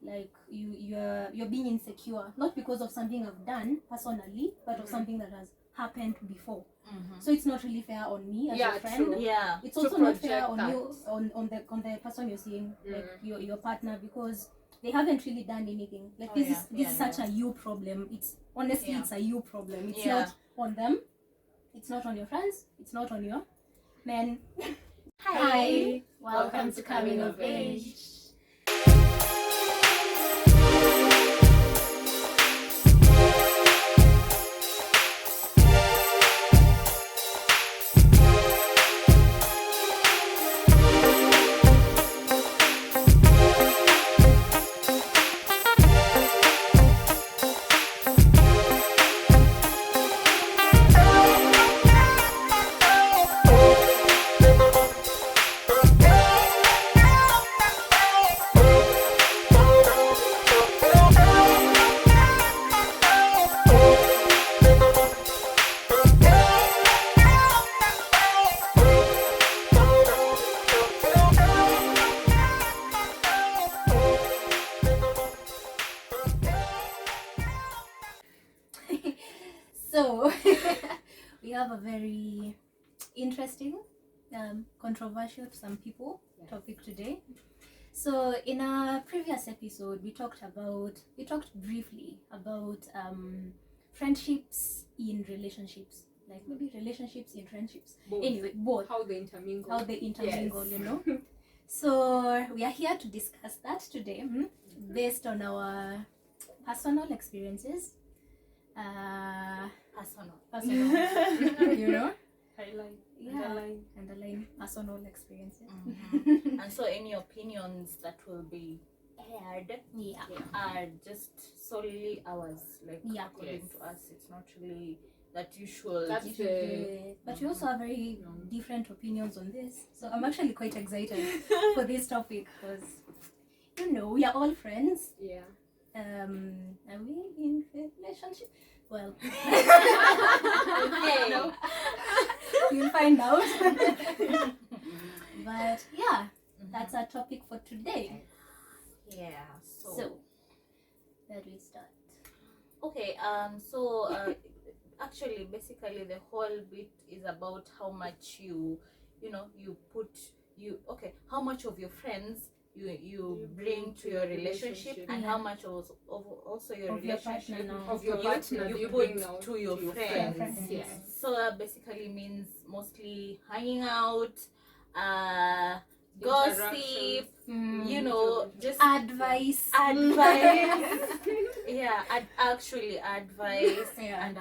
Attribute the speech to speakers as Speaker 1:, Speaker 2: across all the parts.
Speaker 1: like you're being insecure, not because of something I've done personally, but of something that has happened before. So it's not really fair on me as a friend.
Speaker 2: True. Yeah,
Speaker 1: it's also not fair on you, on the person you're seeing, like your partner, because they haven't really done anything. Like this is such a you problem. It's honestly it's a you problem. It's not on them. It's not on your friends. It's not on your men. Hi. Welcome to Coming of Age. So we have a very interesting, controversial to some people topic today. So in a previous episode, we talked briefly about friendships in relationships, like maybe relationships in friendships. Anyway, both.
Speaker 2: How they intermingle.
Speaker 1: Yes. You know. So we are here to discuss that today, based on our personal experiences. Personal. You know. Underline personal experiences.
Speaker 3: And so any opinions that will be aired are just solely ours, like according to us. It's not really that usual.
Speaker 1: But we also have very different opinions on this, so I'm actually quite excited for this topic, because we are all friends. Are we in a relationship? Well, okay. You'll find out. But that's our topic for today. So where do we start?
Speaker 3: Okay, actually basically the whole bit is about how much how much of your friends you bring to your relationship, and how much of also your relationship you put to your friends.
Speaker 1: Yes.
Speaker 3: So that basically means mostly hanging out, gossip, just
Speaker 1: advice.
Speaker 3: Actually advice, and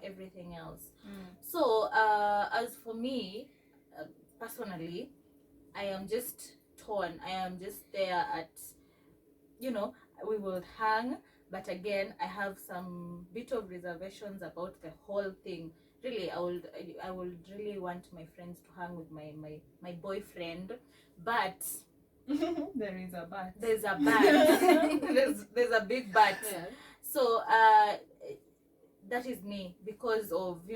Speaker 3: everything else. So as for me, personally, I am just torn. I am just there at, we will hang, but again I have some bit of reservations about the whole thing. Really, I would really want my friends to hang with my boyfriend, but
Speaker 2: there is a but.
Speaker 3: There's a but. there's a big but. So that is me, because of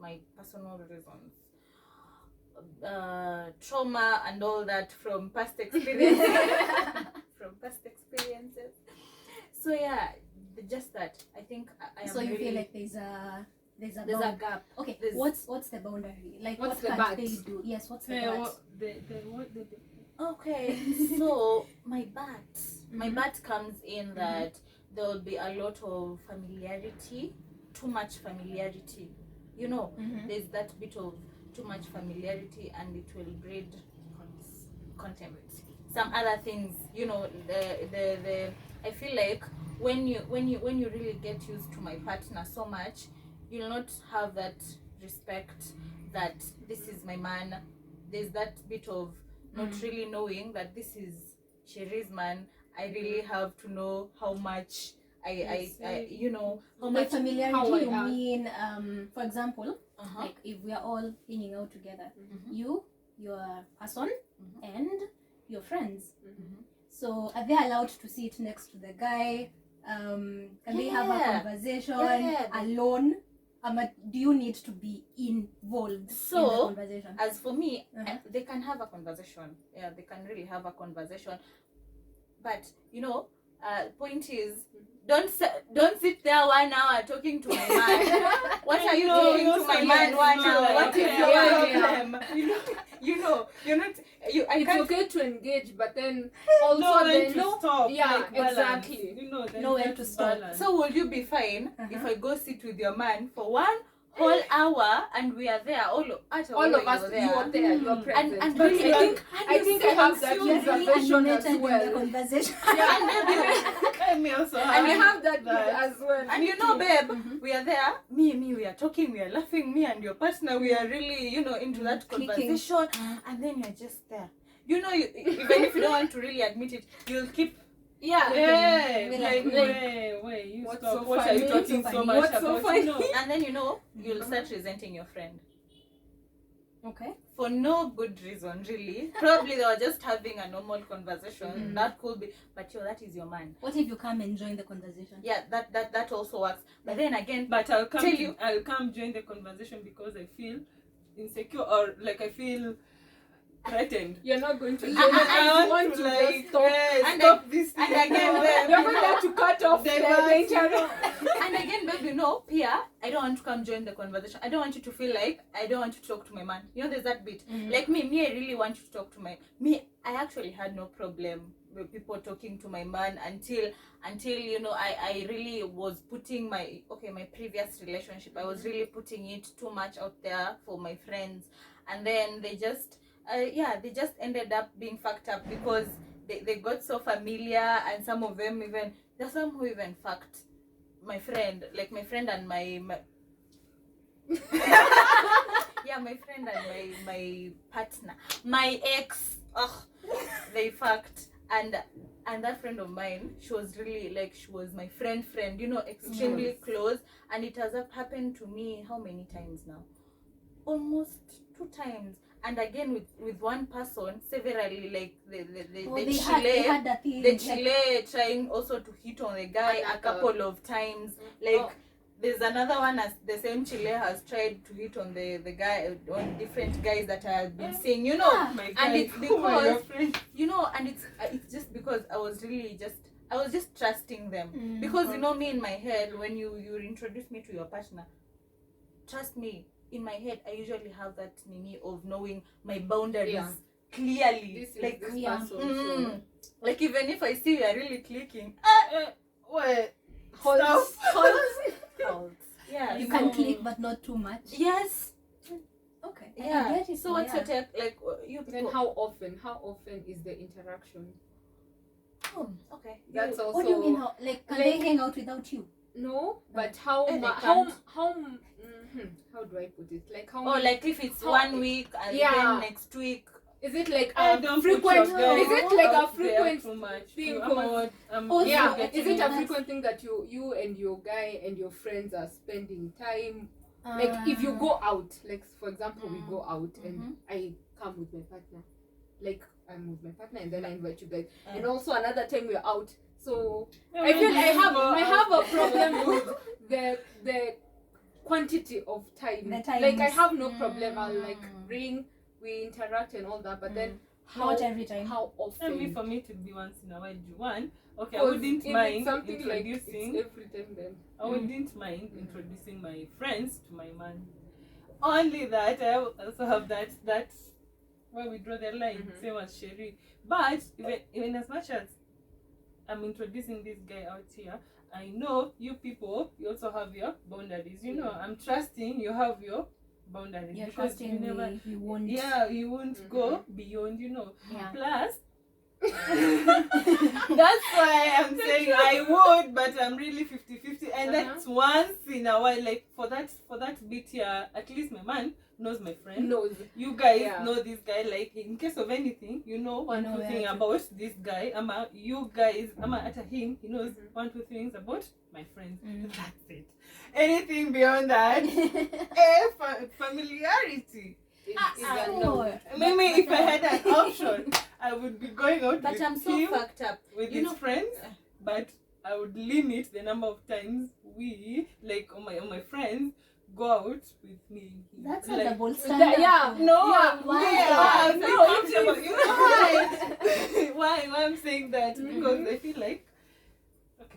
Speaker 3: my personal reasons, trauma and all that from past experiences. So just that. I think I am.
Speaker 1: So you
Speaker 3: really
Speaker 1: feel like there's a
Speaker 3: gap.
Speaker 1: Okay, what's the boundary? Like,
Speaker 2: what's
Speaker 1: what
Speaker 2: the
Speaker 1: can't
Speaker 2: but?
Speaker 1: they do? Yes, what's the but?
Speaker 3: Okay, so my bat comes in that there will be a lot of familiarity, too much familiarity. There's that bit of too much familiarity, and it will breed contempt. Some other things, I feel like when you really get used to my partner so much, you'll not have that respect that this is my man. There's that bit of not really knowing that this is Sherry's man. I really have to know how much how
Speaker 1: By
Speaker 3: much
Speaker 1: familiarity, you mean, for example, like if we are all hanging out together, you, your person, and your friends. So are they allowed to sit next to the guy? Can they have a conversation alone? Do you need to be involved in the conversation?
Speaker 3: As for me, they can have a conversation. Yeah, they can really have a conversation. But point is, don't sit there 1 hour talking to my man. What are you talking to my man 1 hour? What is your problem? You're not.
Speaker 4: It's okay to engage, but then also
Speaker 2: stop.
Speaker 4: Yeah,
Speaker 2: like, balance.
Speaker 4: exactly.
Speaker 1: Know when to stop.
Speaker 3: So will you be fine if I go sit with your man for 1 whole hour and we are there, all of us,
Speaker 4: you're there, you're present.
Speaker 3: And
Speaker 4: but
Speaker 3: really,
Speaker 4: I think I have that observation as
Speaker 1: in the
Speaker 4: well.
Speaker 1: conversation.
Speaker 3: And
Speaker 2: me also
Speaker 4: And I have that as well.
Speaker 3: And you know, babe, we are there, me, we are talking, we are laughing, me and your partner, we are really, into that conversation, and then you're just there. Even if you don't want to really admit it, you'll keep.
Speaker 4: Yeah.
Speaker 2: Wait, you
Speaker 4: what's
Speaker 2: stop.
Speaker 4: so
Speaker 2: What
Speaker 4: funny?
Speaker 2: are you talking so much
Speaker 4: What's
Speaker 2: about?
Speaker 4: so funny?
Speaker 3: And then you'll start resenting your friend.
Speaker 1: Okay.
Speaker 3: For no good reason, really. Probably they were just having a normal conversation. That could be, but that is your man.
Speaker 1: What if you come and join the conversation?
Speaker 3: Yeah, that also works. But then again,
Speaker 2: I'll come join the conversation because I feel insecure or like I feel threatened.
Speaker 4: You're not going to do
Speaker 2: I want to
Speaker 4: like
Speaker 2: stop this thing.
Speaker 3: And again, babe,
Speaker 4: you're going to cut off the internet.
Speaker 3: And again, babe, Pia, I don't want to come join the conversation. I don't want you to feel like I don't want you to talk to my man. There's that bit. Like me, I really want you to talk to I actually had no problem with people talking to my man until I really was putting my previous relationship. I was really putting it too much out there for my friends, and then they just ended up being fucked up because they got so familiar, and some of them there's some who even fucked my friend, like my friend and my yeah, my friend and my partner, my ex. They fucked, and that friend of mine, she was really she was my friend, extremely close, and it has happened to me how many times now? Almost 2 times. And again with one person severally, like the Chile trying also to hit on the guy a couple of times. There's another one as the same Chile has tried to hit on the guy, on different guys that I have been seeing, and it's because and it's just because I was just trusting them, because me in my head, when you introduce me to your partner, trust me, in my head I usually have that meaning of knowing my boundaries clearly. Like even if I see we are really clicking, yeah,
Speaker 1: you can click but not too much.
Speaker 3: Yes.
Speaker 1: Okay.
Speaker 3: Yeah. So what's your take? Like you people?
Speaker 4: Then how often is the interaction?
Speaker 3: Okay.
Speaker 4: That's also.
Speaker 1: What do you mean? Can they hang out without you?
Speaker 4: No, but how do I put it? Like how?
Speaker 3: Like if it's 1 week and then next week.
Speaker 4: Is it like a frequent? Is it like a frequent thing? Is it a frequent thing that you and your guy and your friends are spending time? Like if you go out, like for example, we go out and I come with my partner. Like I'm with my partner and then I invite you guys. And also another time we're out. So I feel I have a problem with the quantity of time. Like I have no problem. I'll ring. We interact and all that, but then
Speaker 1: not every time.
Speaker 4: How often?
Speaker 2: For me to be once in a while, I wouldn't mind
Speaker 4: something
Speaker 2: introducing.
Speaker 4: Like every time then.
Speaker 2: I wouldn't mind introducing my friends to my man. Only that I also have that where we draw the line, same as Sherry. But even as much as I'm introducing this guy out here, I know you people, you also have your boundaries. I'm trusting you have your boundaries.
Speaker 1: You're trusting me, you won't.
Speaker 2: Yeah, you won't go beyond,
Speaker 1: Yeah.
Speaker 2: Plus, that's why I'm saying I would, but I'm really 50-50, and that's once in a while. Like for that bit here, at least my man knows my friend.
Speaker 4: Knows.
Speaker 2: You guys know this guy. Like in case of anything, one, two things about this guy. You guys, at him, he knows 1, 2 things about my friends. That's it. Anything beyond that, familiarity. Maybe if I had an option, I would be going out
Speaker 3: but
Speaker 2: with
Speaker 3: I'm so
Speaker 2: him,
Speaker 3: fucked up
Speaker 2: with his friends, but I would limit the number of times we, like on my friends, go out with me.
Speaker 1: That's
Speaker 2: like,
Speaker 1: a double standard.
Speaker 2: Why? Why I'm saying that? Because I feel like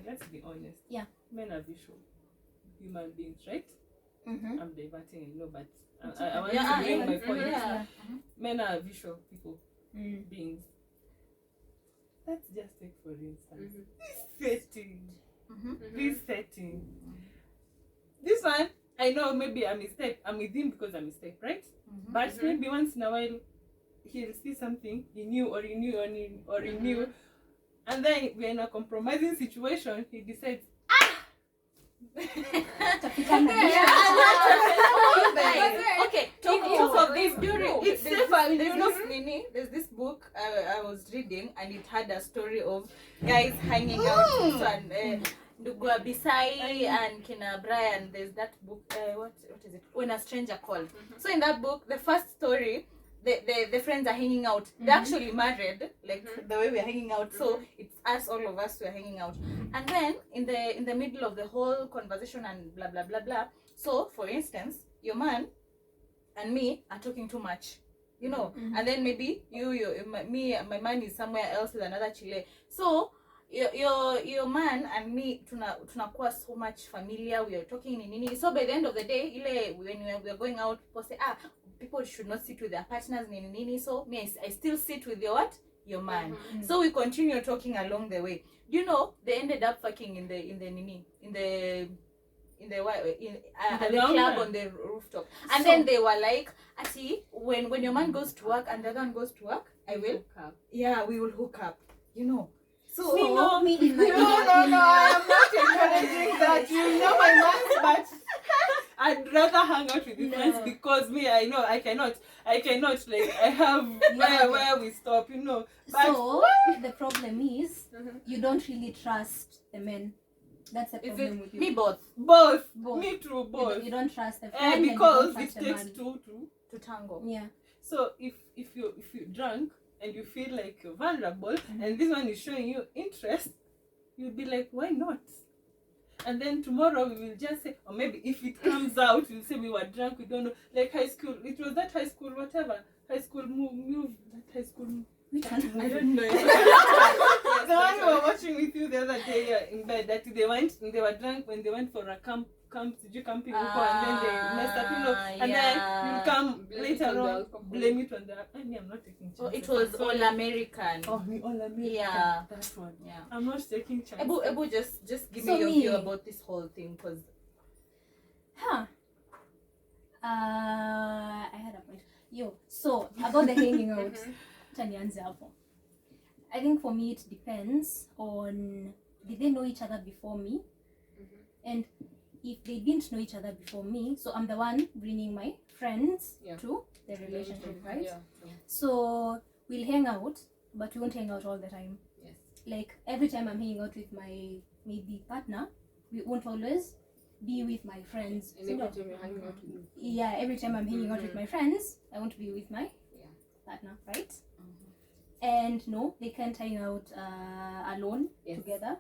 Speaker 2: let's be honest.
Speaker 1: Yeah.
Speaker 2: Men are visual human beings, right? I'm diverting, I know, but I want
Speaker 3: Yeah,
Speaker 2: to bring my point.
Speaker 3: Yeah.
Speaker 2: Men are visual people, beings. Let's just take for instance this setting. This one, I know maybe I'm with him because I'm mistake, right? But maybe once in a while he'll see something he knew or he knew, and then we're in a compromising situation. He decides, okay, talk of this during there's this book I was reading, and it had a story of guys hanging out. So, and Ndugwa Bisai and Kina Brian, there's that book, what is it? When a Stranger Called. So in that book, the first story, the friends are hanging out. They're actually married, like the way we're hanging out. So it's us, all of us, we're hanging out. And then in the middle of the whole conversation and blah blah blah blah. So for instance, your man and me are talking too much, you know, and then maybe my man is somewhere else with another chile. So your man and me tunakuwa so much familiar, we are talking nini. So by the end of the day, when we are going out, people say people should not sit with their partners nini. So me, I still sit with your man. So we continue talking along the way. You know, they ended up fucking in the club on the rooftop. And then they were like, Ati, when your man goes to work and the other one goes to work, we will hook up, you know. So
Speaker 1: me
Speaker 2: no,
Speaker 1: in my
Speaker 2: I am not encouraging that. You know my man, but I'd rather hang out with his friends because me, I know I cannot like I have where we stop, you know. But
Speaker 1: so the problem is you don't really trust the men. That's the problem with you.
Speaker 3: Me both.
Speaker 2: Me too, both.
Speaker 1: You don't trust the friend
Speaker 2: because
Speaker 1: and you
Speaker 2: it
Speaker 1: don't trust
Speaker 2: takes
Speaker 1: the man.
Speaker 2: two
Speaker 3: to tango.
Speaker 1: Yeah.
Speaker 2: So if you're drunk and you feel like you're vulnerable and this one is showing you interest, you'll be like, why not? And then tomorrow we will just say, or maybe if it comes out, we'll say we were drunk, we don't know. Like high school, it was that high school, whatever. High school move, that high school move. I don't know. The one we were watching with you the other day in bed, that they were drunk when they went for a camping, and then they messed up, you know, and then you come later on, blame it on the I mean, I'm not taking chances.
Speaker 3: Oh, it was All American.
Speaker 2: Oh, me All American.
Speaker 3: Yeah,
Speaker 2: that one.
Speaker 3: Yeah,
Speaker 2: I'm not taking chances.
Speaker 3: Ebu, just give me your view about this whole thing, cause.
Speaker 1: I had a point. So about the hanging out, I think for me it depends on, did they know each other before me? And if they didn't know each other before me, so I'm the one bringing my friends to the relationship, right?
Speaker 4: Yeah.
Speaker 1: So we'll hang out, but we won't hang out all the time.
Speaker 4: Yes.
Speaker 1: Like every time I'm hanging out with my maybe partner, we won't always be with my friends.
Speaker 4: And every time you're hanging out with
Speaker 1: every time I'm hanging out with my friends, I won't be with my partner, right? And no, they can't hang out alone together.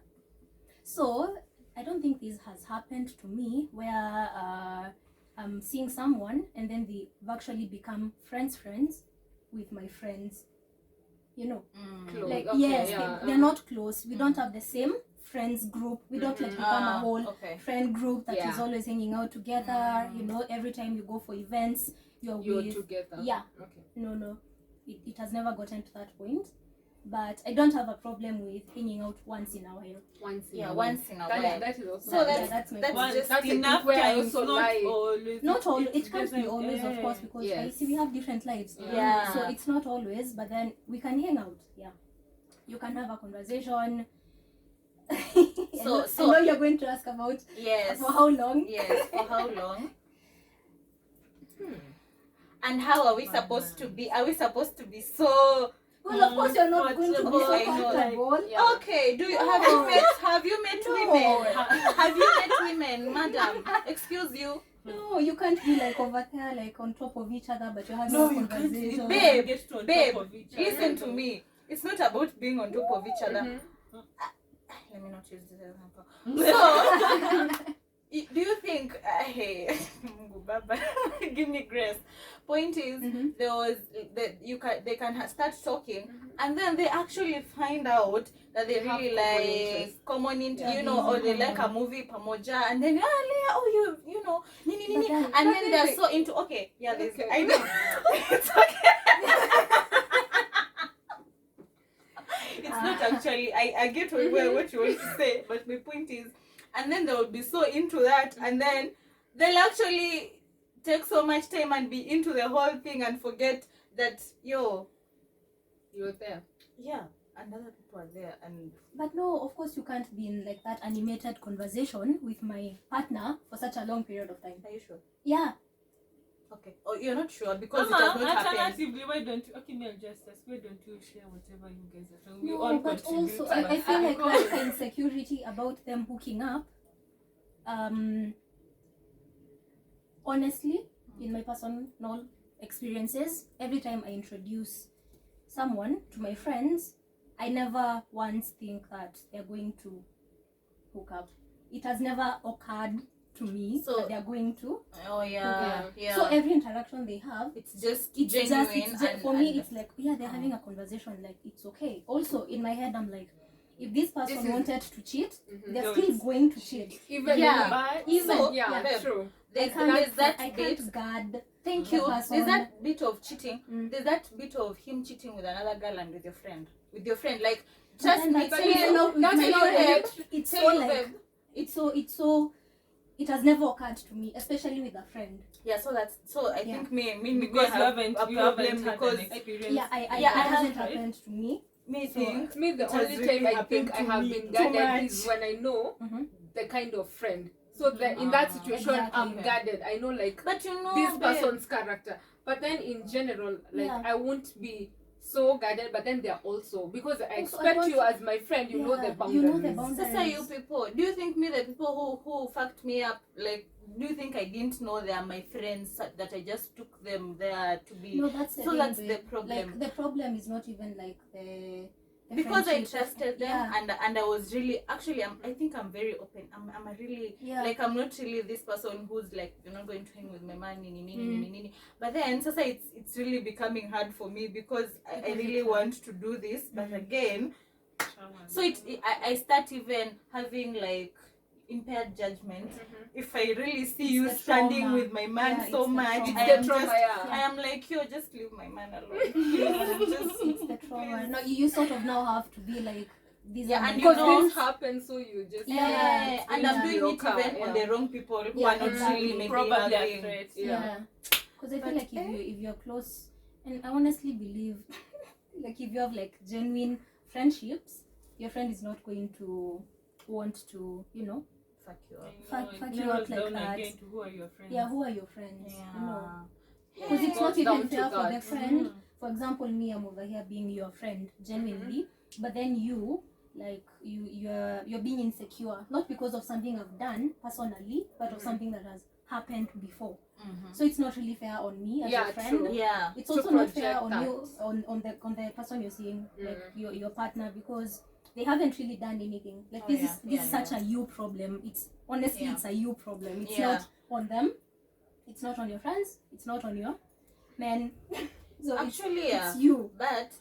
Speaker 1: So I don't think this has happened to me where I'm seeing someone and then they've actually become friends with my friends. You know, like they're not close. We don't have the same friends group. We don't like become a whole friend group that is always hanging out together. You know, every time you go for events, you're
Speaker 4: together.
Speaker 1: Yeah. Okay. No. It has never gotten to that point. But I don't have a problem with hanging out once in a while.
Speaker 3: Once in a while.
Speaker 4: That is also.
Speaker 3: So
Speaker 1: that's my point.
Speaker 3: That's
Speaker 2: enough
Speaker 4: where I
Speaker 2: times,
Speaker 4: also
Speaker 2: not always.
Speaker 1: Not always. It can't be always, of course, because I see we have different lives.
Speaker 3: Yeah.
Speaker 1: So it's not always, but then we can hang out. Yeah. You can have a conversation. So I know you're going to ask about for how long.
Speaker 3: Yes, for how long? And how are we supposed to be? Are we supposed to be so?
Speaker 1: Well, of course you're not going to be so comfortable.
Speaker 3: Okay. Have you met women? Have you met women, madam? Excuse you.
Speaker 1: No, you can't be like over there, like on top of each other, but you're having a conversation.
Speaker 3: Babe, listen to me. It's not about being on top of each other. Let me not use this example. So, do you think? Baba, give me grace. Point is, they can start talking, and then they actually find out that they really like common interest, you know, or they like a movie pamoja, and then you know, and then they're so into this.
Speaker 4: Okay.
Speaker 3: I know. It's okay. It's not actually. I get what you want to say, but my point is, and then they will be so into that, and then they'll actually take so much time and be into the whole thing and forget that you're
Speaker 4: there.
Speaker 3: Yeah, and other people are there, and
Speaker 1: but no, of course you can't be in like that animated conversation with my partner for such a long period of time.
Speaker 3: Are you sure?
Speaker 1: Yeah.
Speaker 3: Okay. Oh, you're not sure because
Speaker 2: Mama,
Speaker 3: it has not happened.
Speaker 2: alternatively, why don't you? Okay, male justice. Why don't you share whatever you guys are doing? We
Speaker 1: No,
Speaker 2: all
Speaker 1: but
Speaker 2: contribute.
Speaker 1: also I feel like that insecurity about them hooking up. Honestly, in my personal experiences, every time I introduce someone to my friends, I never once think that they're going to hook up. It has never occurred to me that they're going to.
Speaker 3: Oh yeah.
Speaker 1: So every interaction they have,
Speaker 3: it's just
Speaker 1: it's
Speaker 3: genuine.
Speaker 1: just for me, it's like they're having a conversation. Like it's okay. Also in my head, I'm like, if this person wanted to cheat, they're still going to cheat.
Speaker 4: Even true.
Speaker 3: There's that
Speaker 1: I
Speaker 3: bit.
Speaker 1: can't guard.
Speaker 3: Thank you. There's that bit of cheating. There's that bit of him cheating with another girl and with your friend. Like trust me,
Speaker 1: it's so. It has never occurred to me, especially with a friend.
Speaker 3: Yeah, so I think me
Speaker 2: because you
Speaker 3: haven't
Speaker 2: haven't had an experience.
Speaker 1: It hasn't happened to me.
Speaker 3: Me
Speaker 4: the only time I think I have been guarded is when I know the kind of friend. So in that situation, I'm guarded. I know
Speaker 3: but you know
Speaker 4: this person's character. But then in general, I won't be so guarded. But then they're also because I expect you as my friend. You know the boundaries.
Speaker 1: You know the boundaries.
Speaker 3: So you people, do you think the people who fucked me up, like, do you think I didn't know they are my friends, that I just took them there to be?
Speaker 1: No, that's the
Speaker 3: that's the problem.
Speaker 1: Like the problem is not even like the
Speaker 3: because I trusted them and I was really I think I'm very open. I'm a really like I'm not really this person who's like you're not going to hang with my man but then so it's really becoming hard for me because I really want to do this but again so I start even having like impaired judgment if I really see you standing with my man so much I am like just leave my man alone.
Speaker 1: It's the trauma. No, you sort of now have to be like these are
Speaker 3: and
Speaker 4: because things happen so you just
Speaker 3: and I'm doing it even on the wrong people who are not really maybe
Speaker 2: probably
Speaker 3: having
Speaker 1: because I feel like if you're close and I honestly believe like if you have like genuine friendships your friend is not going to want to fuck you up like that.
Speaker 2: Who are your friends?
Speaker 1: Yeah, who are your friends? Because it's not even fair for the friend. For example, me, I'm over here being your friend genuinely, but then you, like you're being insecure, not because of something I've done personally, but of something that has happened before. So it's not really fair on me as a friend.
Speaker 4: True.
Speaker 1: It's also not fair on you, on the person you're seeing, like your partner, because they haven't really done anything. Like this is such a you problem. It's honestly it's a you problem. It's not on them. It's not on your friends. It's not on your men. So
Speaker 3: actually,
Speaker 1: it's you.
Speaker 3: But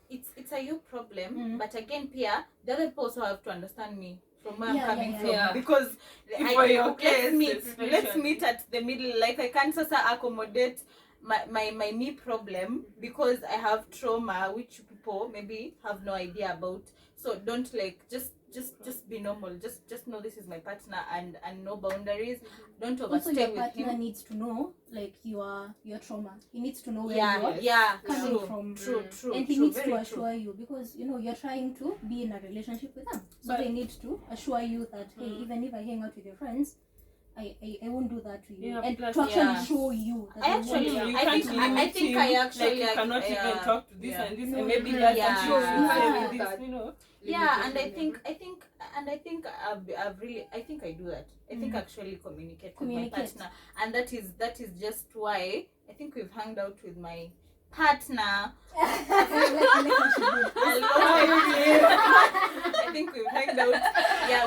Speaker 3: it's a you problem. But again, Pia, the other people also have to understand me from where I'm coming from because let's meet at the middle. Like I can't just accommodate my me problem because I have trauma which people maybe have no idea about. So don't like just be normal. Just know this is my partner and no boundaries. Don't overstay
Speaker 1: also your
Speaker 3: with
Speaker 1: partner
Speaker 3: him.
Speaker 1: needs to know like your trauma. He needs to know where
Speaker 3: you're
Speaker 1: coming from.
Speaker 3: True.
Speaker 1: And he needs to assure you because you're trying to be in a relationship with them. So they need to assure you that hey, even if I hang out with your friends, I won't do that to you. And to actually show you that
Speaker 3: I think I actually
Speaker 2: like, you cannot even talk to this and this and maybe
Speaker 1: that's
Speaker 3: and I think I've really I do that. I think actually communicate with my partner, and that is just why I think we've hung out with my partner. I think we've hanged out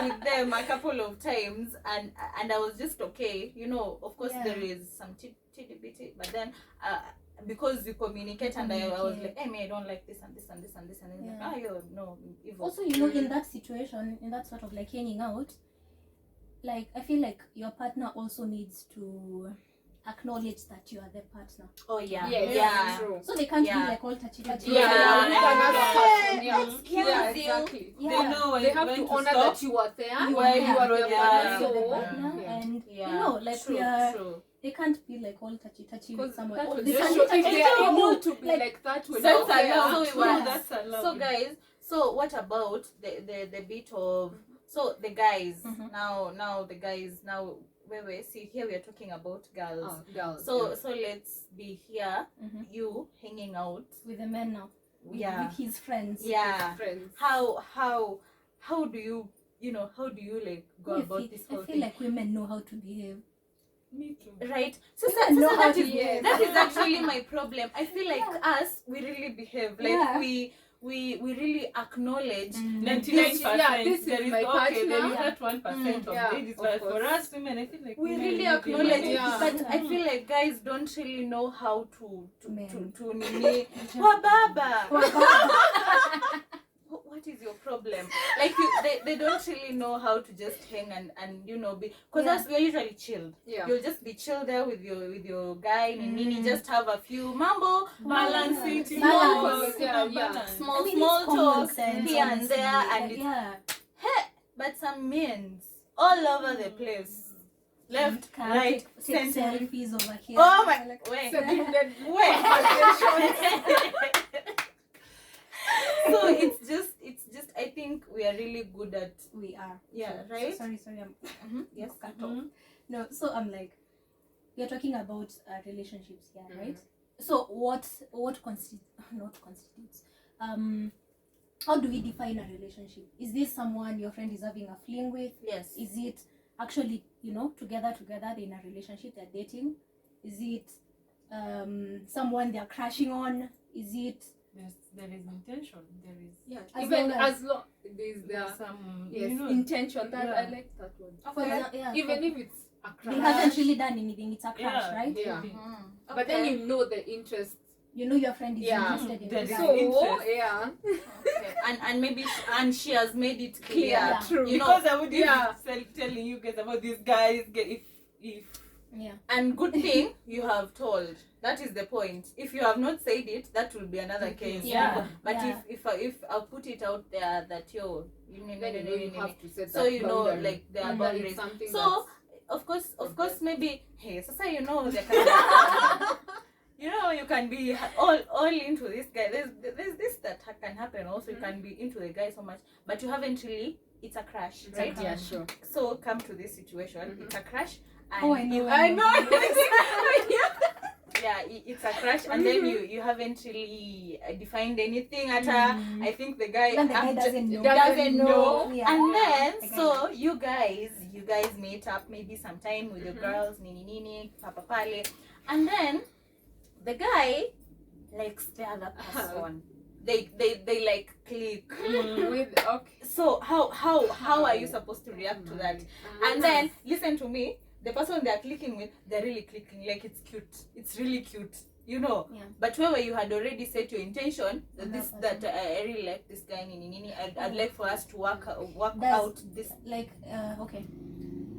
Speaker 3: with them a couple of times, and I was just okay. Of course there is some titty bitty, but then because we communicate, and I was like, hey, I don't like this and this and this and this, and then like, no, evil.
Speaker 1: Also, in that situation, in that sort of like hanging out, like I feel like your partner also needs to acknowledge that you are the partner.
Speaker 3: Oh yeah,
Speaker 4: yeah. True.
Speaker 1: So they can't be like all touchy.
Speaker 4: Exactly.
Speaker 3: They know
Speaker 4: they have to honor
Speaker 3: stop.
Speaker 4: that you are there.
Speaker 1: You
Speaker 3: are
Speaker 1: the
Speaker 3: the
Speaker 1: partner, and like
Speaker 3: true,
Speaker 1: we are.
Speaker 3: True.
Speaker 1: They can't be like all touchy with someone.
Speaker 4: They are able to be like that when
Speaker 3: that's
Speaker 4: allowed.
Speaker 3: That's allowed. So guys, what about the bit of the guys now the guys now see here we are talking about girls.
Speaker 4: Girls.
Speaker 3: So let's be here, you hanging out
Speaker 1: with the men now. With his friends.
Speaker 4: Yeah. Friends.
Speaker 3: How do you like go about this whole thing?
Speaker 1: I feel like women know how to behave.
Speaker 2: Me too.
Speaker 3: Right? So that is actually my problem. I feel like us, we really behave. Like we really acknowledge
Speaker 2: 99%.
Speaker 4: This is my partner.
Speaker 2: There is that 1% of ladies, but for us women, I feel like
Speaker 3: we really acknowledge it.
Speaker 4: Yeah.
Speaker 3: But I feel like guys don't really know how to nini. What is your problem? Like they don't really know how to just hang and be, because us we're usually chilled.
Speaker 4: Yeah.
Speaker 3: You'll just be chilled there with your guy nini, just have a few mambo
Speaker 2: balancing
Speaker 3: small talks here and there, and but some men's all over the place. Left, right, center.
Speaker 1: Selfies over here.
Speaker 3: Oh my! Wait. So it's just I think we are really good at right.
Speaker 1: So, sorry
Speaker 3: yes
Speaker 1: cut off. No, so I'm like, we're talking about relationships here, right? So what constitutes how do we define a relationship? Is this someone your friend is having a fling with?
Speaker 3: Yes.
Speaker 1: Is it actually together they're in a relationship, they're dating? Is it someone they're crashing on? Is it
Speaker 2: there is intention. There is
Speaker 4: as long there's
Speaker 2: some
Speaker 4: intention. That I like that one. Even if it's a crush,
Speaker 1: they haven't really done anything. It's a crush, right?
Speaker 4: Yeah.
Speaker 3: Okay.
Speaker 4: But then you know the interest.
Speaker 1: You know your friend is interested in
Speaker 2: There
Speaker 1: this.
Speaker 2: is
Speaker 1: So
Speaker 2: interest.
Speaker 3: Okay. And maybe she has made it clear.
Speaker 4: True.
Speaker 2: Because I would telling you guys about these guys if
Speaker 3: and good thing you have told. That is the point. If you have not said it, that will be another case.
Speaker 1: Yeah.
Speaker 3: But if I put it out there that you
Speaker 4: have to set
Speaker 3: so
Speaker 4: that boundary.
Speaker 3: like there are boundaries. So of course maybe hey, so they can you can be all into this guy. There's this that can happen also. You can be into the guy so much, but you haven't really. It's a crush, right?
Speaker 4: Yeah, sure.
Speaker 3: So come to this situation. It's a crush. And
Speaker 4: I know.
Speaker 3: Yeah, it's a crush, and then you haven't really defined anything at her. I think the guy
Speaker 1: doesn't
Speaker 3: know.
Speaker 1: Yeah.
Speaker 3: And then so you guys meet up maybe sometime with your girls, nini papa pale, and then the guy likes the other person. They like click. So how are you supposed to react to that? And then listen to me. The person they're clicking with, they're really clicking like it's cute. It's really cute,
Speaker 1: Yeah.
Speaker 3: But where you had already set your intention that I really like this guy, I'd like for us to work out this.
Speaker 1: Like okay.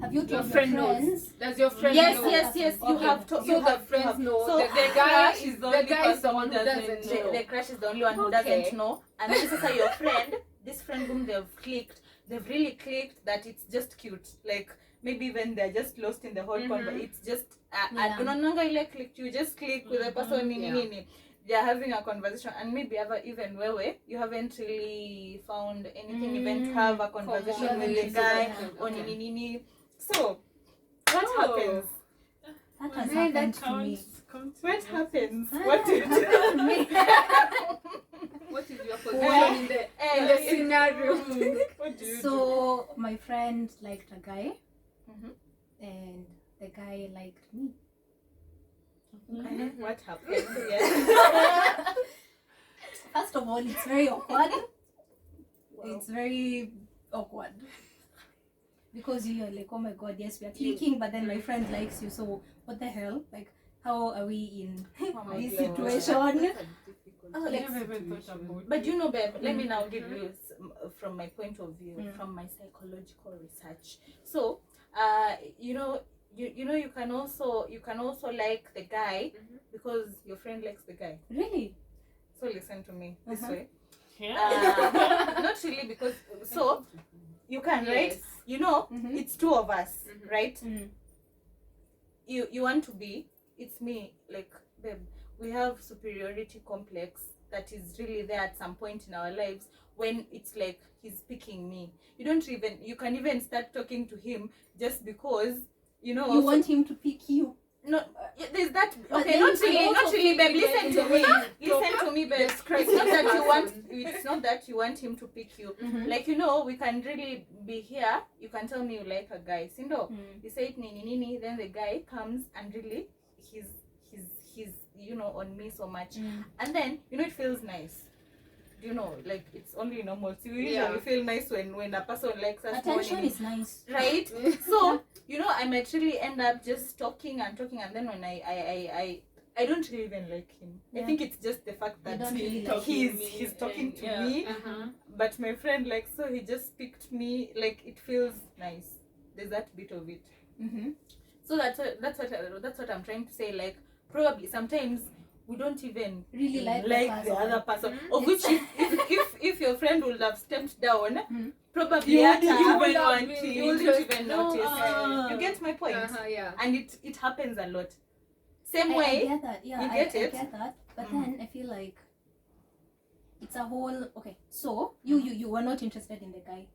Speaker 1: Have you told
Speaker 4: your friends? Does your friend
Speaker 3: yes,
Speaker 4: know?
Speaker 3: Yes. You have to.
Speaker 4: So the friends know.
Speaker 3: So
Speaker 4: the guy is the one who doesn't know.
Speaker 3: The crush is the only one who doesn't know. And this is your friend. This friend whom they've really clicked that it's just cute. Like maybe when they're just lost in the whole convo, it's just you just click with the person they're having a conversation, and maybe even where you haven't really found anything, even have a conversation with the guy or nini. So what happens?
Speaker 1: That has happened to me.
Speaker 3: What happens? What do you do?
Speaker 4: What is your position in the scenario?
Speaker 2: What do you do?
Speaker 1: So my friend liked a guy, and the guy liked me.
Speaker 3: What happened? Yeah.
Speaker 1: First of all, it's very awkward. It's very awkward. Because you're like, oh my god, yes, we are clicking, but then my friend likes you, so what the hell? Like, how are we in this situation?
Speaker 3: But you know, babe, let me now give you from my point of view, from my psychological research. So, you know, you can also like the guy because your friend likes the guy.
Speaker 1: Really?
Speaker 3: So listen to me this way. Not really, because so you can, right? You know, it's two of us, right? You want to be, it's me, like, babe, we have superiority complex that is really there at some point in our lives when it's like he's picking me. You can even start talking to him just because, you know,
Speaker 1: you want him to pick you.
Speaker 3: No, there's that. Okay, not really, babe. Listen to me. Listen to me, babe. It's not that you want him to pick you. Like, you know, we can really be here. You can tell me you like a guy. Sindo, you say it nini. Then the guy comes and really, he's you know, on me so much, and then, you know, it feels nice. You know, like, it's only normal. So we usually feel nice when a person likes us.
Speaker 1: Attention is nice,
Speaker 3: right? So, you know, I might really end up just talking, and then when I don't really even like him. I think it's just the fact that he's talking to me, but my friend, like, so he just picked me. Like, it feels nice. There's that bit of it. So that's what I'm trying to say. Like, probably sometimes we don't even
Speaker 1: really like
Speaker 3: the other person. Of which, if your friend would have stepped down, probably you wouldn't even notice. You get my point? And it happens a lot. Same way.
Speaker 1: I get that. Yeah, I get that. But then I feel like it's a whole. Okay, so you were not interested in the guy.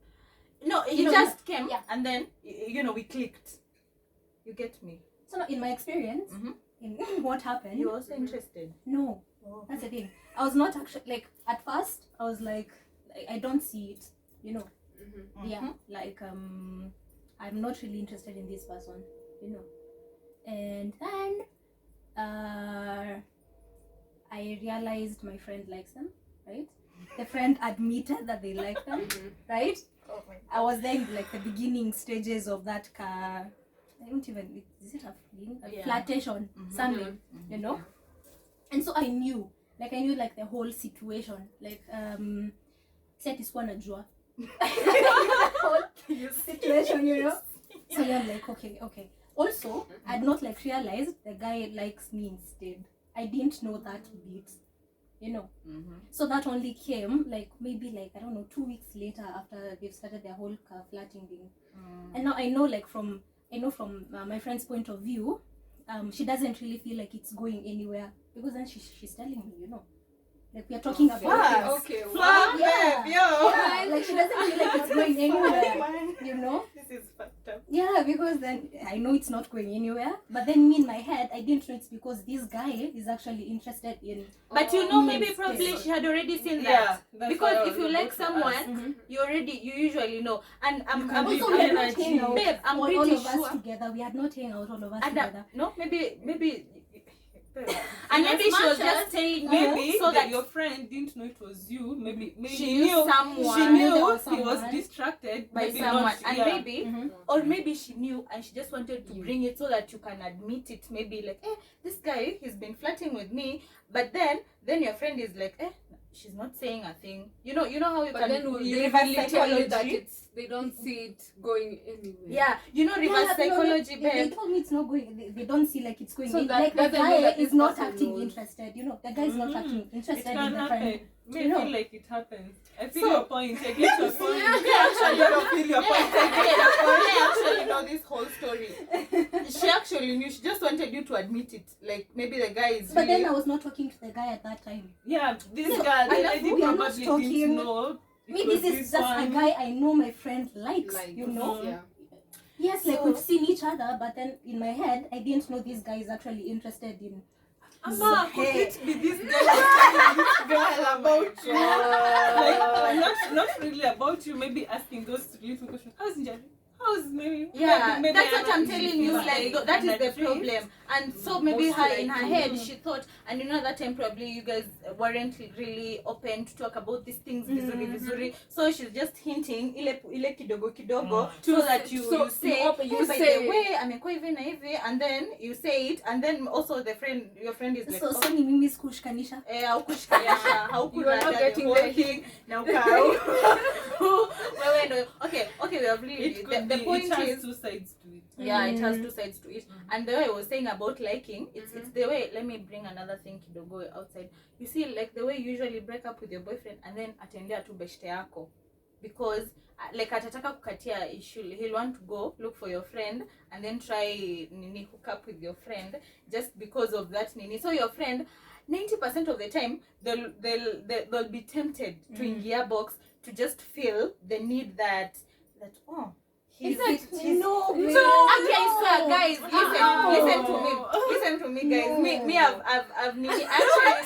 Speaker 3: No, he just came, and then, you know, we clicked. You get me?
Speaker 1: So in my experience, in what happened,
Speaker 3: you were also interested.
Speaker 1: No, that's the thing. I was not actually, like, at first I was like I don't see it, you know. Like, I'm not really interested in this person, you know. And then I realized my friend likes them, right? The friend admitted that they like them, right?
Speaker 3: Oh my God.
Speaker 1: I was there in, like, the beginning stages of that car. I don't even, is it a flirtation, something, you know? And so I knew like the whole situation, like, set is one ajua. Whole situation, you know? So I'm like, okay. Also, I had not, like, realized the guy likes me instead. I didn't know that bit, you know. So that only came, like, maybe, like, I don't know, 2 weeks later after they've started their whole flirting thing. And now I know, like, from my friend's point of view, she doesn't really feel like it's going anywhere, because then she's telling me, you know, like, we are talking about
Speaker 3: this.
Speaker 1: Like, she doesn't feel like it's going anywhere, you know.
Speaker 3: This is fucked up.
Speaker 1: Yeah, because then I know it's not going anywhere, but then me in my head, I didn't know it's because this guy is actually interested in.
Speaker 3: But you know, maybe probably she had already seen that. Because if you like someone, you usually know. And I'm
Speaker 1: also,
Speaker 3: pretty
Speaker 1: we had not hang out,
Speaker 3: babe, I'm
Speaker 1: all
Speaker 3: pretty
Speaker 1: of us
Speaker 3: sure.
Speaker 1: together. We had not hang out all of us
Speaker 3: And
Speaker 1: together.
Speaker 3: no, maybe. And maybe she was just telling
Speaker 2: maybe
Speaker 3: so that
Speaker 2: your friend didn't know it was you. Maybe
Speaker 3: she knew someone.
Speaker 2: She knew
Speaker 1: someone.
Speaker 2: he was distracted
Speaker 3: By
Speaker 2: maybe
Speaker 3: someone,
Speaker 2: not,
Speaker 3: and maybe, or maybe she knew and she just wanted to bring it so that you can admit it. Maybe like, this guy, he's been flirting with me, but then your friend is like, she's not saying a thing. You know how you can.
Speaker 4: But then
Speaker 3: you
Speaker 4: they
Speaker 3: reverse
Speaker 4: really tell you
Speaker 3: psychology.
Speaker 4: that they don't see it going anywhere.
Speaker 3: Yeah, you know, reverse psychology,
Speaker 1: They
Speaker 3: babe.
Speaker 1: told me it's not going. They don't see like it's going.
Speaker 4: So
Speaker 1: Like the
Speaker 4: that doesn't
Speaker 1: guy
Speaker 4: mean that
Speaker 1: is
Speaker 4: this
Speaker 1: not
Speaker 4: person
Speaker 1: acting
Speaker 4: knows.
Speaker 1: interested. You know, the guy is not acting
Speaker 2: It
Speaker 1: interested
Speaker 2: can
Speaker 1: in the
Speaker 2: happen.
Speaker 1: friend.
Speaker 2: May
Speaker 1: You know.
Speaker 2: feel like it happens. I feel
Speaker 3: So-
Speaker 2: your point. I get your point.
Speaker 3: Actually,
Speaker 2: I don't feel your point.
Speaker 3: I actually know this whole story. She actually knew. She just wanted you to admit it. Like, maybe the guy is
Speaker 1: But
Speaker 3: really...
Speaker 1: then I was not talking to the guy at that time.
Speaker 2: Yeah, this
Speaker 1: So,
Speaker 2: guy, the
Speaker 1: we
Speaker 2: lady
Speaker 1: are not
Speaker 2: probably
Speaker 1: talking.
Speaker 2: didn't know.
Speaker 1: Maybe this is just a guy I know my friend likes. You know.
Speaker 4: Yeah.
Speaker 1: Yes, like
Speaker 3: So-
Speaker 1: we've seen each other, but then in my head, I didn't know this guy is actually interested in.
Speaker 2: Amma, could it be this guy telling this girl about you? Like, not really about you, maybe asking those little questions. How's Njari? How's maybe?
Speaker 3: Yeah,
Speaker 2: maybe
Speaker 3: that's what I'm
Speaker 2: not
Speaker 3: telling you.
Speaker 2: easy,
Speaker 3: Like, that is the
Speaker 2: and
Speaker 3: problem. And so maybe her in her head she thought, and that time probably you guys weren't really open to talk about these things vizuri. So she's just hinting ile kidogo so that you say by the way amekuwa hivi na hivi, and then you say it, and then also your friend is like,
Speaker 1: so ni mimi sikushikanisha
Speaker 3: you are not getting the thing now. Okay, we have really the point
Speaker 2: it has
Speaker 3: is
Speaker 2: two sides to it.
Speaker 3: Yeah, it has two sides to it. And the way I was saying about liking, it's the way, let me bring another thing kidogo outside. You see, like the way you usually break up with your boyfriend and then atendea tu beshte yako. Because like atataka kukatia issue, he'll want to go look for your friend and then try hook up with your friend just because of that nini. So your friend 90% of the time they'll be tempted to ingia box to just feel the need that he's okay, so guys, listen to me guys. Me I've actually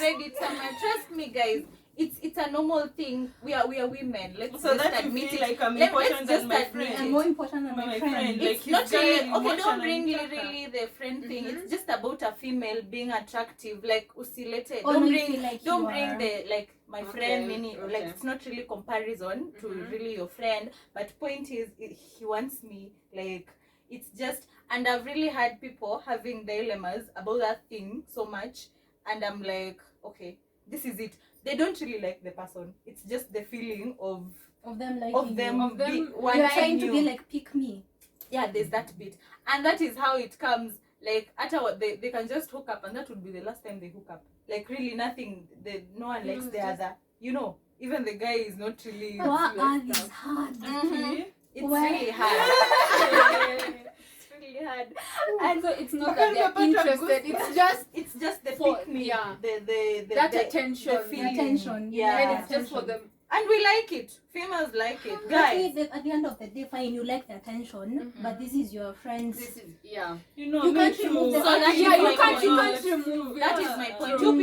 Speaker 3: read it somewhere. Trust me guys, it's a normal thing. We are women. Let's
Speaker 2: so
Speaker 3: just
Speaker 2: that
Speaker 3: admit
Speaker 2: you feel
Speaker 3: it.
Speaker 2: like I'm important than my friend.
Speaker 1: I'm more important than my friend.
Speaker 3: It's
Speaker 2: like
Speaker 3: not really okay. Don't bring
Speaker 2: really
Speaker 3: really the friend thing. It's just about a female being attractive. Like usilete.
Speaker 1: Oh,
Speaker 3: Don't
Speaker 1: no,
Speaker 3: bring
Speaker 1: like
Speaker 3: don't bring the like my friend.
Speaker 4: Okay.
Speaker 3: Like it's not really comparison to really your friend. But point is, he wants me. Like it's just, and I've really had people having dilemmas about that thing so much, and I'm like, okay, this is it. They don't really like the person. It's just the feeling of
Speaker 1: them liking
Speaker 3: of them
Speaker 1: you
Speaker 3: wanting
Speaker 1: are trying to
Speaker 3: you.
Speaker 1: be like pick me.
Speaker 3: Yeah, there's that bit, and that is how it comes. Like at our they can just hook up, and that would be the last time they hook up. Like really nothing. No one likes the other. Even the guy is not really.
Speaker 1: What are these hard?
Speaker 3: It's really hard. It's really hard.
Speaker 4: And so it's not that they're interested. It's just
Speaker 3: the
Speaker 4: for,
Speaker 3: pick me.
Speaker 4: yeah.
Speaker 3: The
Speaker 4: that attention.
Speaker 3: the feeling.
Speaker 1: Attention.
Speaker 3: Yeah.
Speaker 4: And it's just for them.
Speaker 3: And we like it. Females like it. Guys.
Speaker 1: At the end of the day, fine, you like the attention, but this is your friend's.
Speaker 4: This is
Speaker 1: You can't remove the
Speaker 3: So that is
Speaker 4: you
Speaker 3: my
Speaker 4: can't
Speaker 3: point.
Speaker 4: remove it.
Speaker 3: That is my point. Two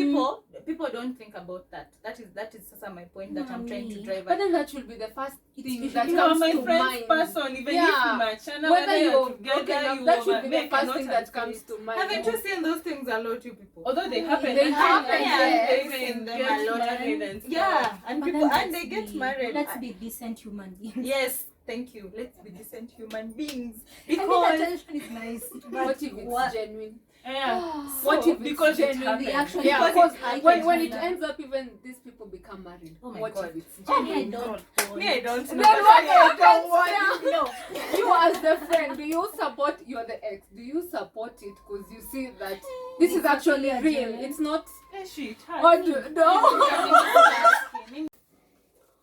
Speaker 3: people don't think about that. That is also my point that I'm trying to drive
Speaker 4: But
Speaker 3: at.
Speaker 4: then that should be the first thing that
Speaker 2: You are
Speaker 4: comes
Speaker 2: my
Speaker 4: to
Speaker 2: friend's
Speaker 4: mind.
Speaker 2: person, even if you match.
Speaker 4: Whether you're
Speaker 2: together,
Speaker 4: broken up,
Speaker 2: you
Speaker 4: that should be the
Speaker 2: make a
Speaker 4: first
Speaker 2: note
Speaker 4: thing
Speaker 2: and
Speaker 4: that
Speaker 2: say
Speaker 4: comes
Speaker 2: it.
Speaker 4: to mind.
Speaker 3: Haven't you seen those things a lot, you people?
Speaker 2: Although they happen,
Speaker 4: They happen,
Speaker 3: yes.
Speaker 2: Women
Speaker 3: Them
Speaker 2: get
Speaker 3: a lot.
Speaker 2: married and stuff.
Speaker 3: Yeah, and
Speaker 1: But
Speaker 3: people
Speaker 1: then
Speaker 3: and they
Speaker 1: let's
Speaker 3: get
Speaker 1: be-
Speaker 3: married.
Speaker 1: Let's be decent human beings.
Speaker 3: Yes, thank you. Let's be decent human beings.
Speaker 1: I think
Speaker 3: Because
Speaker 1: attention is nice. But
Speaker 4: What if it's genuine?
Speaker 2: Yeah.
Speaker 4: What if it's
Speaker 2: because it
Speaker 4: genuine?
Speaker 1: they
Speaker 2: happened.
Speaker 1: actually
Speaker 4: Yeah,
Speaker 3: Because
Speaker 4: because
Speaker 1: I
Speaker 4: when
Speaker 1: can
Speaker 4: it
Speaker 1: do
Speaker 4: ends up, even these people become married.
Speaker 3: Oh my
Speaker 4: what
Speaker 3: God.
Speaker 4: if it's
Speaker 1: I
Speaker 4: genuine?
Speaker 1: don't.
Speaker 3: me, I don't
Speaker 4: Then
Speaker 3: know.
Speaker 4: what
Speaker 3: I
Speaker 4: happens?
Speaker 3: want to know.
Speaker 4: You as the friend, do you support? You're the ex. Do you support it because you see that this is actually
Speaker 1: actually
Speaker 4: real?
Speaker 1: genuine.
Speaker 4: It's not.
Speaker 2: Yeah, shit.
Speaker 4: Or no.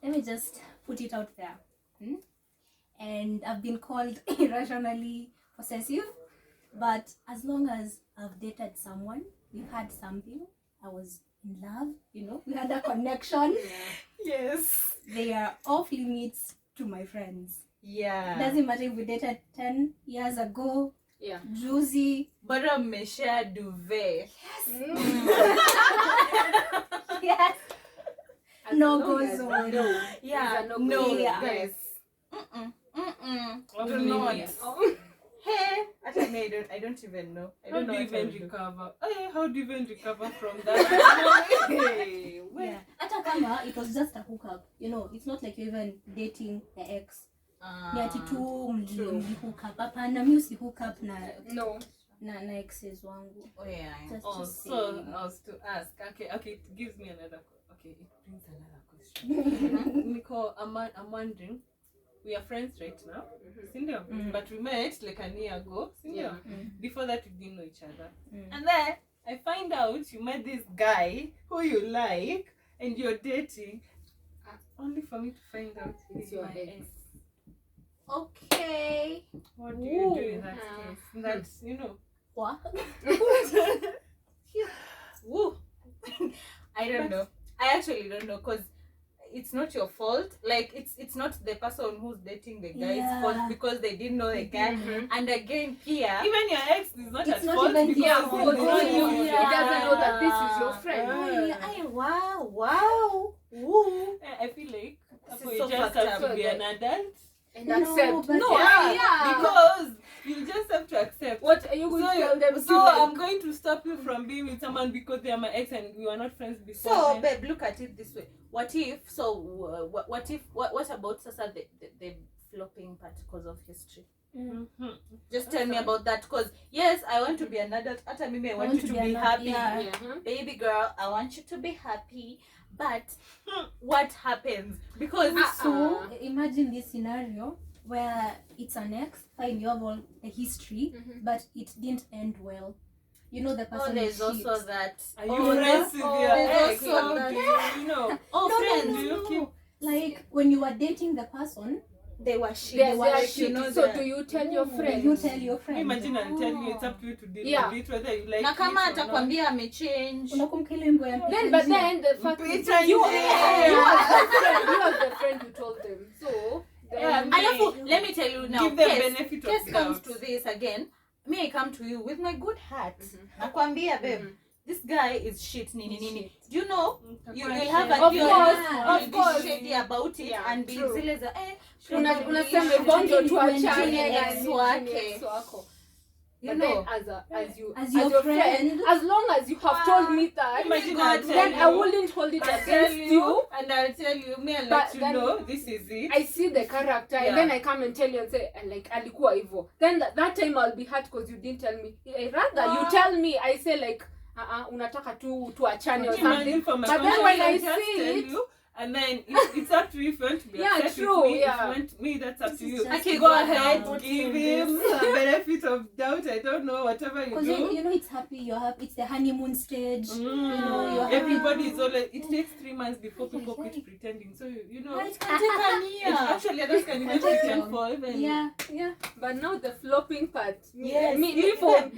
Speaker 1: Let me just put it out there. And I've been called irrationally possessive, but as long as I've dated someone, we've had something, I was in love, we had a connection.
Speaker 3: Yes.
Speaker 1: They are off limits to my friends.
Speaker 3: Yeah.
Speaker 1: Doesn't matter if we dated 10 years ago.
Speaker 4: Yeah.
Speaker 1: Juicy.
Speaker 3: But me share duvet.
Speaker 1: Yes.
Speaker 4: As
Speaker 1: No
Speaker 4: long
Speaker 1: go
Speaker 4: as
Speaker 1: zone.
Speaker 4: you know,
Speaker 3: Yeah.
Speaker 4: these are
Speaker 3: No,
Speaker 1: Yeah.
Speaker 3: guys.
Speaker 2: Off
Speaker 3: Do not.
Speaker 2: limits.
Speaker 3: Hey, actually, I don't even know. I
Speaker 2: How
Speaker 3: don't
Speaker 2: do
Speaker 3: know
Speaker 2: you
Speaker 3: what I
Speaker 2: even
Speaker 3: would do.
Speaker 2: recover? How do you even recover from that? Hey, wait.
Speaker 1: Yeah. Hata kama it was just a hookup. It's not like you're even dating the ex. Ni ati tu mli-hook up. Hapana, mi usi-hook up na
Speaker 4: No.
Speaker 1: exes wangu.
Speaker 3: Oh yeah.
Speaker 1: Just
Speaker 2: Oh,
Speaker 1: to
Speaker 2: so
Speaker 1: say.
Speaker 2: I was to ask. Okay, it gives me another. Okay, it brings another question. Nicole, I'm wondering. We are friends right now, Cindy. But we met like a year ago, Cindy.
Speaker 4: Yeah.
Speaker 2: Before that, we didn't know each other.
Speaker 3: And then
Speaker 2: I find out you met this guy who you like and you're dating, only for me to find out
Speaker 4: It's your
Speaker 2: my
Speaker 4: ex.
Speaker 3: okay.
Speaker 2: What do you do in that case? That's
Speaker 1: What?
Speaker 3: Woo. I don't know. I actually don't know because it's not your fault. Like it's not the person who's dating the guy's fault because they didn't know the guy. And again, here
Speaker 2: even your ex is not
Speaker 1: It's
Speaker 2: at
Speaker 1: not
Speaker 2: fault
Speaker 1: even
Speaker 2: because
Speaker 1: his
Speaker 2: he
Speaker 1: fault.
Speaker 2: didn't know you.
Speaker 4: He doesn't know that this is your friend.
Speaker 3: Wow. Woo.
Speaker 2: I feel like
Speaker 3: This is
Speaker 2: you
Speaker 3: so
Speaker 2: just
Speaker 3: fucked
Speaker 2: have to
Speaker 3: up.
Speaker 2: be an adult.
Speaker 4: And accept.
Speaker 1: but
Speaker 3: No,
Speaker 4: yeah.
Speaker 2: Because You just have to accept.
Speaker 4: What are you going to tell them?
Speaker 2: So I'm going to stop you from being with someone because they are my ex and we were not friends before.
Speaker 3: So, babe, look at it this way. What about Sasa the flopping part because of history?
Speaker 2: Mm-hmm.
Speaker 3: Just tell me about that, because yes, I want to be an adult. Ata mimi, I want you to be happy.
Speaker 1: Yeah.
Speaker 3: Baby girl, I want you to be happy. But what happens? Because
Speaker 1: So imagine this scenario where it's an ex, fine, you have all the history, but it didn't end well. You know the person.
Speaker 3: there's also that.
Speaker 2: Are you friends with your ex?
Speaker 3: there's also that.
Speaker 2: You know.
Speaker 3: Oh, friends.
Speaker 2: Do you keep
Speaker 1: Like when you were dating the person,
Speaker 3: They were shit.
Speaker 4: They are
Speaker 3: Like,
Speaker 4: shit.
Speaker 3: you know
Speaker 4: So
Speaker 3: that.
Speaker 4: do you tell your friends?
Speaker 1: you tell your friend.
Speaker 2: imagine and tell you it's up to you to deal
Speaker 4: Yeah.
Speaker 2: with it, whether you like
Speaker 3: Na kama
Speaker 2: it or not.
Speaker 3: atakwambia amechange.
Speaker 1: Unakumbuka ile wimbo ya
Speaker 4: Then, but then the fact is,
Speaker 2: Peter,
Speaker 4: you
Speaker 2: yeah.
Speaker 4: are the friend who told them. So,
Speaker 2: Yeah,
Speaker 4: then,
Speaker 3: Alafu, let me tell you now.
Speaker 2: Give them
Speaker 3: case
Speaker 2: benefit of
Speaker 3: comes
Speaker 2: doubt.
Speaker 3: to this again. Me, I come to you with my good heart. Nakwambia, babe, this guy is shit. Nini. Do you know? You'll have a
Speaker 4: Of
Speaker 3: deal.
Speaker 4: course,
Speaker 3: You'll
Speaker 4: of
Speaker 3: be
Speaker 4: course.
Speaker 3: shady about it
Speaker 4: Yeah,
Speaker 3: and be
Speaker 4: true.
Speaker 3: zile za
Speaker 4: unasema
Speaker 3: probably
Speaker 4: bonjo
Speaker 1: Lakini
Speaker 4: tuachane
Speaker 1: ni
Speaker 4: na
Speaker 3: ex
Speaker 4: ni
Speaker 3: wake.
Speaker 4: ex wako.
Speaker 3: You
Speaker 4: But
Speaker 3: know.
Speaker 4: then as
Speaker 1: your
Speaker 4: your friend, as long as you have told me that,
Speaker 2: Imagine
Speaker 3: God,
Speaker 2: I
Speaker 4: then
Speaker 2: tell
Speaker 4: I
Speaker 2: you,
Speaker 4: wouldn't hold it
Speaker 2: I'll tell
Speaker 4: against you.
Speaker 2: and I'll tell you, me and
Speaker 4: But
Speaker 2: let you
Speaker 4: then-
Speaker 2: know this is it.
Speaker 4: I see the character
Speaker 2: Yeah.
Speaker 4: and then I come and tell you and say like alikuwa hivyo. Then that time I'll be hurt because you didn't tell me. Rather you tell me, I say like unataka tu tuachane or
Speaker 2: Imagine
Speaker 4: something.
Speaker 2: from my
Speaker 4: But then when I
Speaker 2: conscience, just
Speaker 4: see
Speaker 2: tell
Speaker 4: it,
Speaker 2: you, and then it's up to you if you want to be
Speaker 4: Yeah,
Speaker 2: upset
Speaker 4: true,
Speaker 2: with me.
Speaker 4: yeah.
Speaker 2: If you want me, that's up
Speaker 1: This
Speaker 2: to
Speaker 1: is
Speaker 2: you.
Speaker 1: just
Speaker 3: Okay,
Speaker 2: Go
Speaker 3: go
Speaker 2: ahead,
Speaker 3: ahead.
Speaker 2: give him a benefit of doubt. I don't know, whatever you
Speaker 1: Because
Speaker 2: do.
Speaker 1: you know it's happy, you're happy, it's the honeymoon stage. You know, you're
Speaker 2: Everybody
Speaker 1: happy.
Speaker 2: is always. It takes 3 months before people quit pretending. So you know,
Speaker 3: It can take an
Speaker 2: it's
Speaker 3: year.
Speaker 2: actually others can even
Speaker 1: Take
Speaker 2: pretend
Speaker 1: long.
Speaker 2: for even.
Speaker 1: Yeah.
Speaker 4: but now the flopping part.
Speaker 3: Yes.
Speaker 4: Me
Speaker 3: Do
Speaker 4: for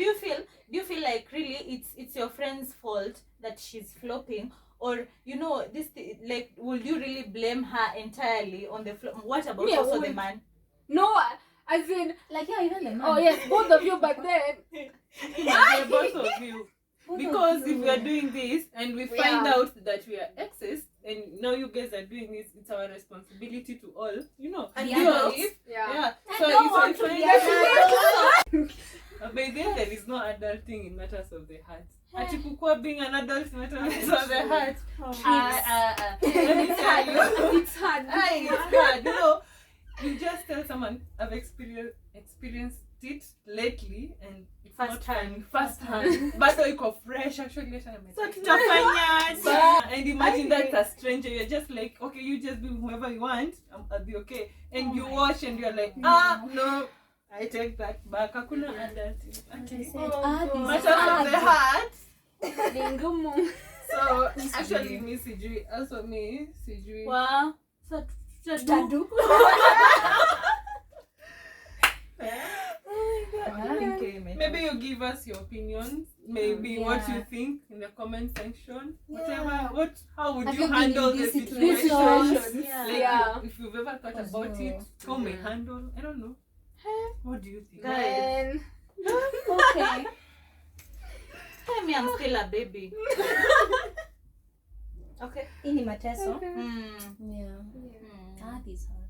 Speaker 3: you feel like really it's your friend's fault that she's flopping, or you know like would you really blame her entirely on the flop? What about
Speaker 4: Me, I
Speaker 3: also the
Speaker 4: would.
Speaker 3: man?
Speaker 4: no, as in
Speaker 1: Like yeah, even the man.
Speaker 4: oh yes, both of you, but then
Speaker 2: Yeah, both of you.
Speaker 1: Both
Speaker 2: Because
Speaker 1: of
Speaker 2: if
Speaker 1: you.
Speaker 2: we are doing this and we
Speaker 4: Yeah.
Speaker 2: find out that we are exes and now you guys are doing this, it's our responsibility to all, you know.
Speaker 3: And
Speaker 1: the
Speaker 2: you know,
Speaker 1: adults.
Speaker 2: if,
Speaker 4: yeah.
Speaker 2: yeah.
Speaker 1: I
Speaker 2: So
Speaker 1: don't
Speaker 2: if
Speaker 1: want
Speaker 2: I
Speaker 1: to
Speaker 2: find
Speaker 1: be
Speaker 2: out, but then there is no adulting in matters of the heart. Atikukua being an adult in matters of the heart. Let me tell you.
Speaker 4: It's hard.
Speaker 2: It's hard. You know, you just tell someone I've experienced it lately and it's not fun. First hand. But iko fresh actually later I'm
Speaker 3: So
Speaker 2: like,
Speaker 3: tutafanya
Speaker 2: and imagine that's a stranger. You're just like, okay, you just be whoever you want. I'll be okay. And you watch and you're like, no, I take that back. Hakuna adulting.
Speaker 1: I
Speaker 2: Okay.
Speaker 1: said,
Speaker 2: Matters of the heart.
Speaker 4: Ngumu.
Speaker 2: So actually, me sijui. Also me sijui.
Speaker 3: Wow. So
Speaker 1: Tadu.
Speaker 3: okay,
Speaker 2: Maybe you give us your opinions. Maybe what you
Speaker 1: Yeah.
Speaker 2: think in the comment section. Whatever.
Speaker 1: Yeah.
Speaker 2: How would
Speaker 1: Have
Speaker 2: you
Speaker 1: you been
Speaker 2: handle
Speaker 1: in
Speaker 2: the
Speaker 1: this
Speaker 2: situation?
Speaker 1: situation?
Speaker 3: Yeah.
Speaker 2: Like
Speaker 4: Yeah.
Speaker 2: if you've ever thought
Speaker 1: Cause
Speaker 2: about it, how may
Speaker 3: Mhm.
Speaker 2: handle? I don't know. What do you think?
Speaker 3: Guys.
Speaker 4: Then
Speaker 1: Okay.
Speaker 3: Tell me I'm still a baby. Okay.
Speaker 1: Hii ni mateso.
Speaker 3: Mm.
Speaker 1: Yeah.
Speaker 3: Mm.
Speaker 1: That is hard.